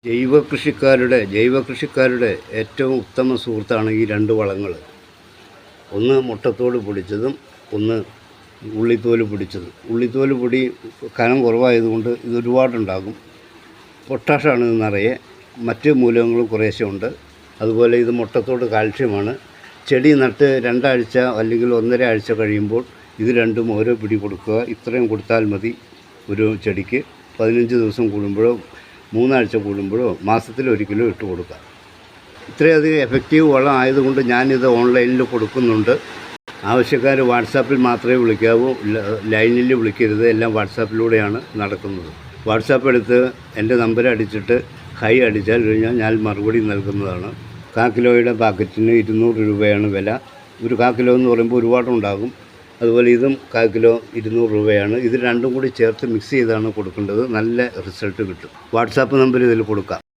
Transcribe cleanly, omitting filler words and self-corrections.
ജൈവ കൃഷിക്കാരുടെ ഏറ്റവും ഉത്തമ സുഹൃത്താണ് ഈ രണ്ട് വളങ്ങൾ. ഒന്ന് മുട്ടത്തോട് പൊടിച്ചതും ഒന്ന് ഉള്ളിത്തോല് പൊടിച്ചതും. ഉള്ളിത്തോല് പൊടി കനം കുറവായതുകൊണ്ട് ഇത് ഒരുപാടുണ്ടാകും. പൊട്ടാഷാണ് ഇത് നിറയെ. മറ്റ് മൂലകങ്ങളും കുറേശ്ശെ ഉണ്ട്. അതുപോലെ ഇത് മുട്ടത്തോട് കാൽഷ്യമാണ്. ചെടി നട്ട് 2 ആഴ്ച അല്ലെങ്കിൽ 1.5 ആഴ്ച കഴിയുമ്പോൾ ഇത് രണ്ടും ഓരോ പിടി കൊടുക്കുക. ഇത്രയും കൊടുത്താൽ മതി ഒരു ചെടിക്ക്. 15 ദിവസം കൂടുമ്പോഴോ 3 ആഴ്ച കൂടുമ്പോഴോ മാസത്തിലൊരിക്കലും ഇട്ട് കൊടുക്കാം. ഇത്രയധികം എഫക്റ്റീവ് വളം ആയതുകൊണ്ട് ഞാനിത് ഓൺലൈനിൽ കൊടുക്കുന്നുണ്ട്. ആവശ്യക്കാർ വാട്സാപ്പിൽ മാത്രമേ വിളിക്കാവൂ, ലൈനിൽ വിളിക്കരുത്. എല്ലാം വാട്സാപ്പിലൂടെയാണ് നടക്കുന്നത്. വാട്സാപ്പ് എടുത്ത് എൻ്റെ നമ്പർ അടിച്ചിട്ട് ഹൈ അടിച്ചാൽ കഴിഞ്ഞാൽ ഞാൻ മറുപടി നൽകുന്നതാണ്. 1/4 കിലോയുടെ പാക്കറ്റിന് 200 രൂപയാണ് വില. ഒരു 1/4 കിലോ എന്ന് പറയുമ്പോൾ ഒരുപാടുണ്ടാകും. അതുപോലെ ഇതും 1/4 കിലോ 200 രൂപയാണ്. ഇത് രണ്ടും കൂടി ചേർത്ത് മിക്സ് ചെയ്താണ് കൊടുക്കേണ്ടത്. നല്ല റിസൾട്ട് കിട്ടും. വാട്സാപ്പ് നമ്പർ ഇതിൽ കൊടുക്കാം.